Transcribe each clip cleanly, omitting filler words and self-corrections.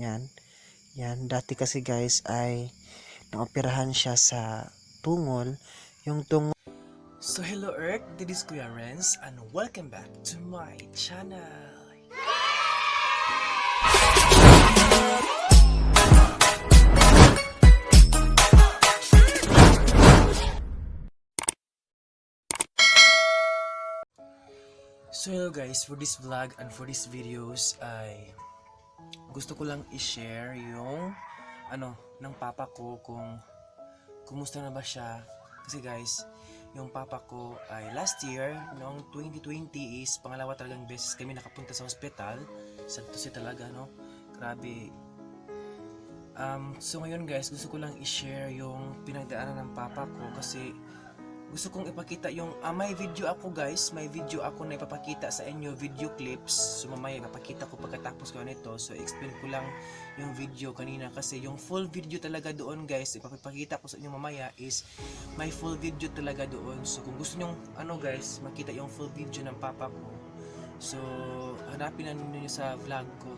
Yan, dati kasi guys ay naoperahan siya sa tungol, yung tungol. So hello Earth, this is Kuya Renz and welcome back to my channel. So hello guys, for this vlog and for these videos ay gusto ko lang i-share yung ng papa ko kung kumusta na ba siya. Kasi guys, yung papa ko ay last year, noong 2020 is pangalawa talagang beses kami nakapunta sa hospital. Sad to say talaga, no? Grabe. So ngayon guys, gusto ko lang i-share yung pinagdaanan ng papa ko kasi gusto kong ipakita yung may video ako guys, may video ako na ipapakita sa inyo, video clips. So mamaya ipapakita ko pagkatapos ko nito. So explain ko lang yung video kanina kasi yung full video talaga doon guys, ipapakita ko sa inyo mamaya is may full video talaga doon. So kung gusto niyo guys, makita yung full video ng papa ko. So hanapin na niyo sa vlog ko.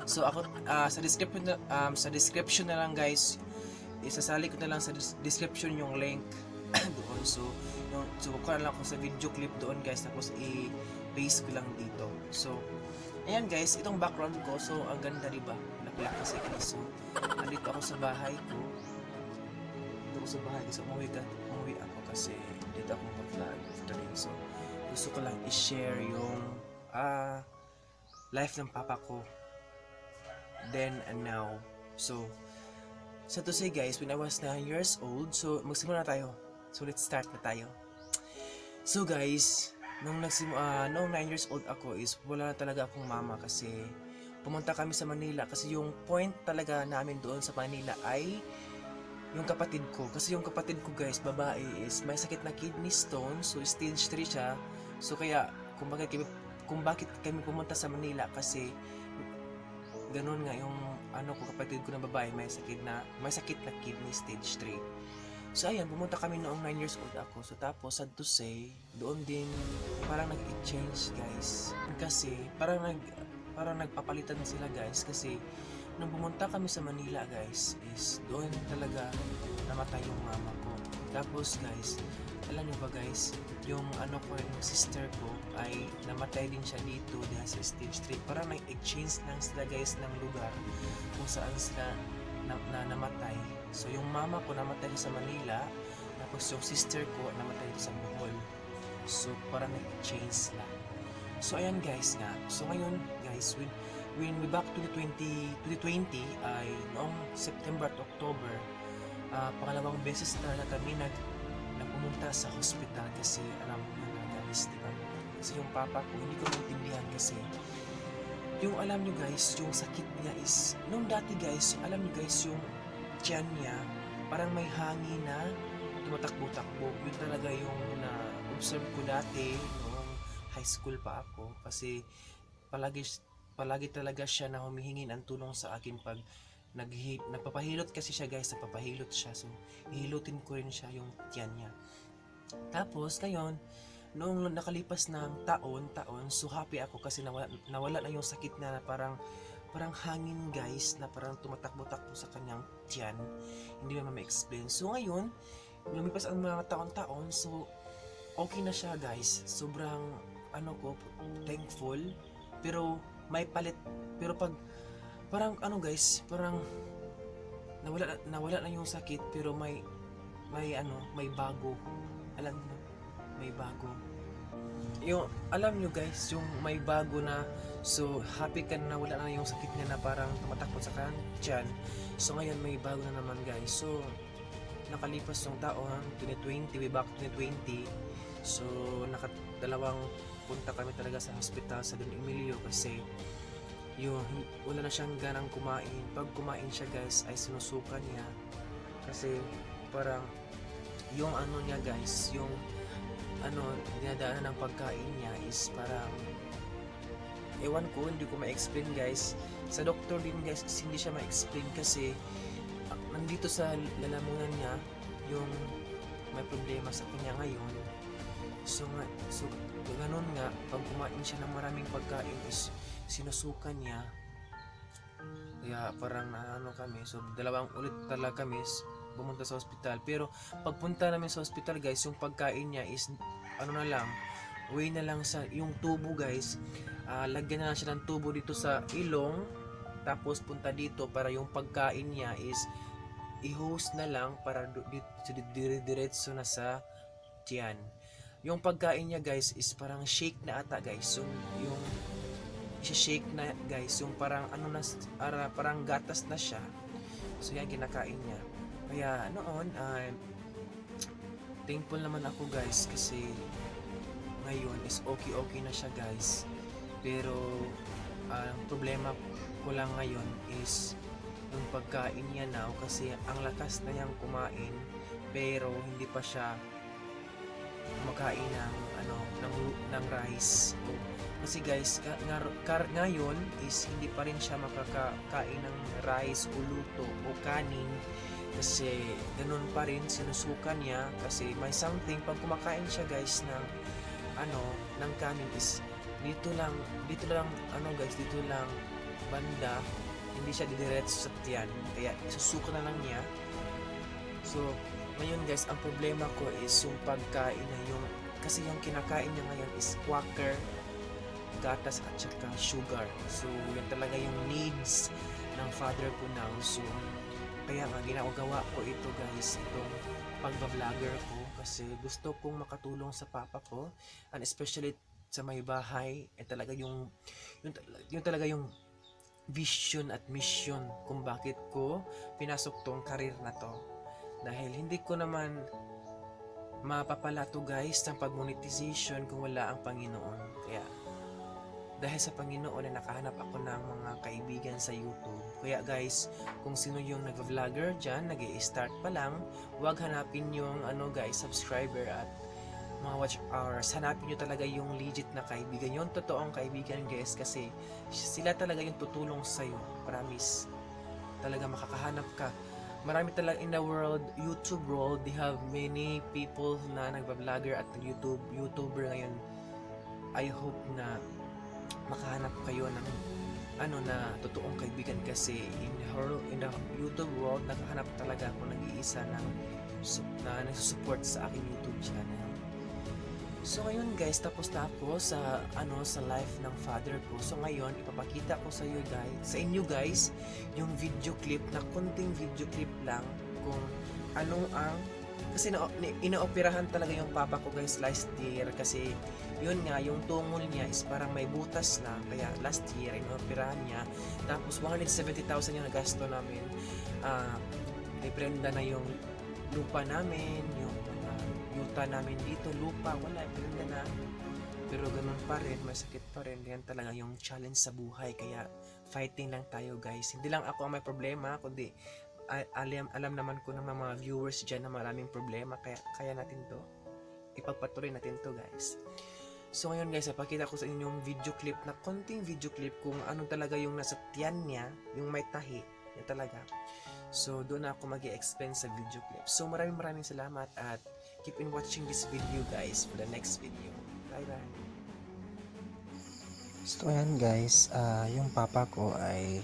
So ako sa description na lang guys, isasali ko na lang sa description yung link doon. So kukuha lang ako sa video clip doon guys, tapos i-paste ko lang dito. So ayan guys, itong background ko, so ang ganda diba, nakulak kasi guys. So andito ako sa bahay ko, so umuwi ako kasi dito ako mag-vlog after rin. So gusto ko lang i-share yung life ng papa ko then and now. So to say guys, when I was 9 years old, so magsimula na tayo. So let's start na tayo. So guys, nung 9 years old ako is wala na talaga akong mama kasi pumunta kami sa Manila kasi yung point talaga namin doon sa Manila ay yung kapatid ko. Kasi yung kapatid ko guys, babae, is may sakit na kidney stone, so stage 3 siya. So kaya kung bakit kami pumunta sa Manila kasi ganun nga yung kapatid ko na babae may sakit na kidney stage 3. So ayan, pumunta kami noong 9 years old ako. So tapos sad to say, doon din parang nag-exchange guys. Kasi parang nagpapalitan sila guys kasi nung pumunta kami sa Manila guys is doon talaga namatay yung mama ko. Tapos guys, alam niyo ba guys, yung yung sister ko ay namatay din siya dito dahil sa stage 3. Parang nag-exchange lang sila guys ng lugar kung saan sila namatay. So yung mama ko namatay sa Manila, tapos yung sister ko namatay sa Bohol. So parang nag-exchange lang. So ayan guys nga. So ngayon guys, when we back to 2020 ay noong September to October, pangalawang beses talaga kami pumunta sa hospital kasi alam mo na guys, diba? Kasi yung papa ko, hindi ko maintindihan kasi yung alam nyo guys, yung sakit niya is, nung dati guys, alam nyo guys, yung tiyan niya, parang may hangin na tumatakbo-takbo. Yun talaga yung na-observe ko dati noong high school pa ako kasi palagi talaga siya na humihingi ng tulong sa akin pag nagpapahilot kasi siya guys, nagpapahilot siya. So hihilutin ko rin siya yung tiyan niya. Tapos ngayon, noong nakalipas ng taon, so happy ako kasi nawala na yung sakit na parang hangin guys, na parang tumatakbo-takbo sa kanyang tiyan. Hindi naman ma-explain. So ngayon, lumipas ang mga taon-taon, so okay na siya guys. Sobrang thankful, pero may palit. Pero pag parang guys, parang nawala na yung sakit pero may bago. Alam mo, may bago. Yung alam nyo guys, yung may bago na, so happy ka na wala na yung sakit niya na parang tumatakbo sa kanyang tiyan. So ngayon may bago na naman guys. So nakalipas yung taon 2020, way back 2020. So nakadalawang punta kami talaga sa hospital sa Don Emilio kasi yung wala na siyang ganang kumain. Pag kumain siya guys ay sinusuka niya kasi parang yung niya guys, yung dinadaanan ng pagkain niya is parang ewan ko, hindi ko ma-explain guys. Sa doktor din guys, hindi siya ma-explain kasi nandito sa lalamunan niya yung may problema sa kanya ngayon. So ganun nga, pag kumain siya ng maraming pagkain is sinusukan niya. Kaya parang naano kami. So dalawang ulit talaga kami pumunta sa ospital. Pero pagpunta namin sa ospital guys, yung pagkain niya is ano na lang, way na lang sa yung tubo guys. Lagyan na lang siya ng tubo dito sa ilong. Tapos punta dito para yung pagkain niya is i-host na lang para diretso na sa tiyan. Yung pagkain niya guys is parang shake na ata guys. So yung shake na guys, yung parang ano na parang gatas na siya. So yan kinakain niya. Kaya noon thankful naman ako guys kasi ngayon is okay na siya guys. Pero ang problema ko lang ngayon is yung pagkain niya now kasi ang lakas na niyang kumain pero hindi pa siya kumakain ng ng rice. Kasi guys, ngayon is hindi pa rin siya makakain ng rice o luto o kanin kasi ganun pa rin sinusukan niya kasi may something pag kumakain siya guys ng ng kanin is dito lang guys, dito lang banda, hindi siya didiretso sa tiyan kaya susuka na lang niya. So ngayon guys, ang problema ko is yung pagkain na kasi yung kinakain niya ngayon is quaker, gatas at saka sugar. So yan talaga yung needs ng father ko now. So kaya nga ginagawa ko ito guys, itong pagba-vlogger ko kasi gusto kong makatulong sa papa ko and especially sa may bahay talaga yung talaga yung vision at mission kung bakit ko pinasok tong career na to. Dahil hindi ko naman mapapala to guys ng pag-monetization kung wala ang Panginoon. Kaya dahil sa Panginoon ay nakahanap ako ng mga kaibigan sa YouTube. Kaya guys, kung sino yung nag-vlogger dyan, nag-i-start pa lang, huwag hanapin yung subscriber at mga watch hours. Hanapin nyo talaga yung legit na kaibigan, yung totoong kaibigan guys, kasi sila talaga yung tutulong sa'yo. Promise. Talaga makakahanap ka. Marami talaga in the world, YouTube world, they have many people na nagba-vlogger at YouTuber ngayon. I hope na makahanap kayo ng na totoong kaibigan kasi in the YouTube world nakahanap talaga ako nag-iisa na nagsusupport sa aking YouTube channel. So ngayon guys, tapos na ako sa sa life ng father ko. So ngayon ipapakita ko sa inyo guys yung video clip na konting video clip lang kung ano ang kasi inaoperahan talaga yung papa ko guys last year kasi yun nga yung tungol niya is parang may butas na kaya last year inaoperahan niya tapos 170,000 yung nagasto namin. Iprenda na yung lupa namin, yung yuta namin dito, lupa wala, iprenda na pero ganun pa rin, may sakit pa rin. Ganyan talaga yung challenge sa buhay kaya fighting lang tayo guys. Hindi lang ako ang may problema kundi alam naman ko ng mga viewers dyan na maraming problema kaya natin to ipagpatuloy natin to guys. So ngayon guys, ipakita ko sa inyo yung video clip na konting video clip kung ano talaga yung nasa tiyan niya, yung may tahi yan talaga. So doon ako mag-i-explain sa video clip. So maraming salamat at keep in watching this video guys for the next video. Bye bye. So ayan guys, yung papa ko ay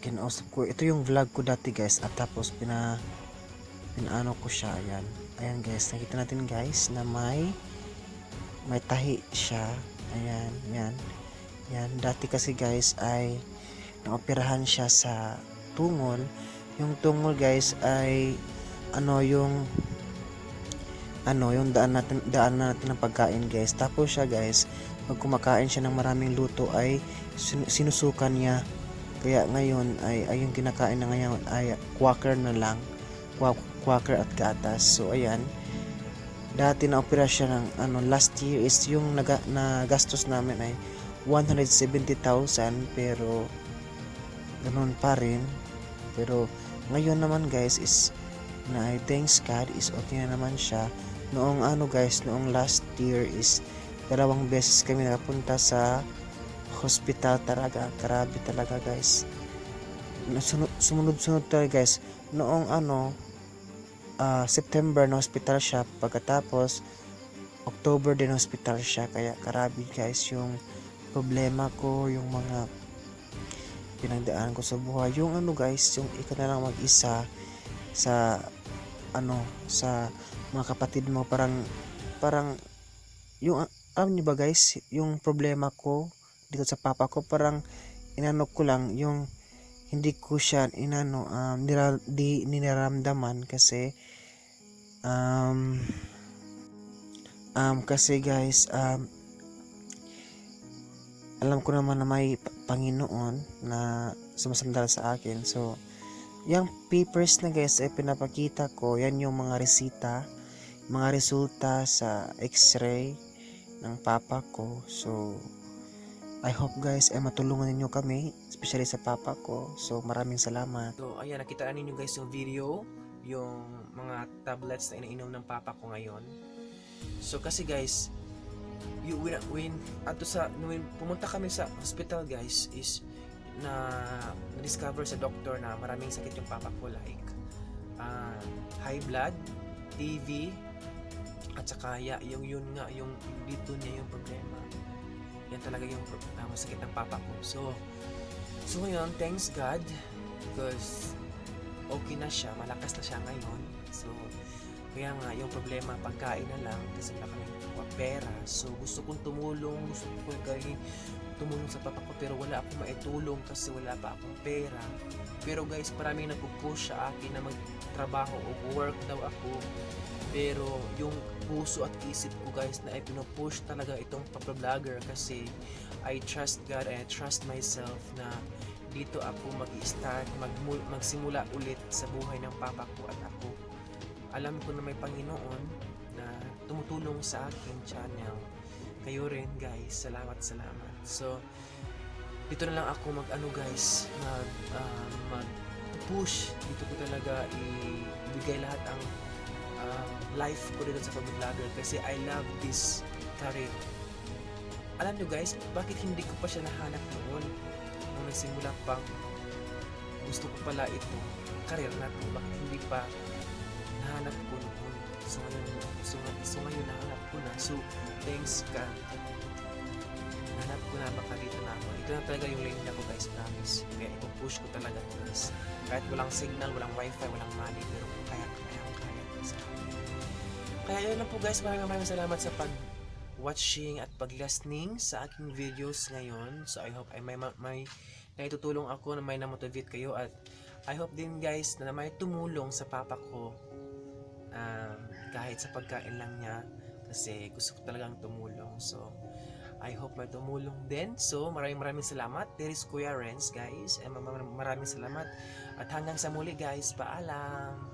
kinausap ko. Ito yung vlog ko dati guys at tapos pinaano ko siya. Ayan guys, nakita natin guys na may tahi siya. Ayan, yan. Dati kasi guys ay naoperahan siya sa tungol. Yung tungol guys ay yung daan natin ng pagkain guys. Tapos siya guys, pag kumakain siya ng maraming luto ay sinusukan niya. Kaya ngayon ay yung kinakain na ngayon ay quaker na lang. Quaker at gatas. So ayan. Dati na opera siya ng last year is yung nagastos namin ay 170,000 pero ganoon pa rin. Pero ngayon naman guys is na thanks God is okay na naman siya. Noong noong last year is 2 beses kami nakapunta sa hospital talaga. Grabe talaga guys. Sumunod talaga guys. Noong September na hospital siya, pagkatapos October din hospital siya, kaya grabe guys yung problema ko, yung mga pinagdaan ko sa buhay. Yung ano guys, yung ikaw na lang mag-isa sa sa mga kapatid mo, parang yung alam niyo ba guys, yung problema ko dito sa papa ko, parang inano ko lang, yung hindi ko siya niraramdaman kasi um, kasi guys, alam ko naman na may Panginoon na sumasandal sa akin. So yung papers na guys ay pinapakita ko, yan yung mga resita, mga resulta sa x-ray ng papa ko. So I hope guys ay matulungan ninyo kami, especially sa papa ko. So maraming salamat. So, ayan, nakita na ninyo guys yung video, yung mga tablets na iniinom ng papa ko ngayon. So, kasi guys, when pumunta kami sa hospital guys, is na-discover sa doktor na maraming sakit yung papa ko, like high blood, TB, at saka yung dito niya yung problema. Yan talaga yung sakit ng papa ko. So ngayon, thanks God, because okay na siya, malakas na siya ngayon. So kaya nga yung problema, pagkain na lang kasi wala kami pera. So gusto kong tumulong sa papa ko, pero wala akong maitulong kasi wala pa akong pera. Pero guys, maraming nagpo-push sa akin na magtrabaho o work daw ako. Pero yung puso at isip ko guys na ay pinupush talaga itong papa-vlogger, kasi I trust God and I trust myself na dito ako mag-start, magsimula ulit sa buhay ng papa ko at ako. Alam ko na may Panginoon na tumutulong sa aking channel. Kayo rin guys, salamat. So dito na lang ako guys, mag-push. Dito ko talaga ibigay lahat ang life ko dito sa pag-vlogger, kasi I love this career. Alam nyo guys, bakit hindi ko pa siya nahanap noon nung nagsimula pang gusto ko pala ito career na to, bakit hindi pa nahanap ko noon? So ngayon nahanap ko na. So thanks God, nahanap ko na, baka dito na ako. Ito na talaga yung lane ko guys, promise. Kaya ipupush ko talaga guys, kahit walang signal, walang wifi, walang money, pero kaya sa akin. Kaya yun lang po guys, maraming salamat sa pag-watching at pag-listening sa aking videos ngayon. So I hope ay may naitutulong ako, na may na-motivate kayo, at I hope din guys na may tumulong sa papa ko, kahit sa pagkain lang niya, kasi gusto ko talagang tumulong. So I hope may tumulong din. So maraming salamat. There is Kuya Renz guys, and maraming salamat, at hanggang sa muli guys, paalam.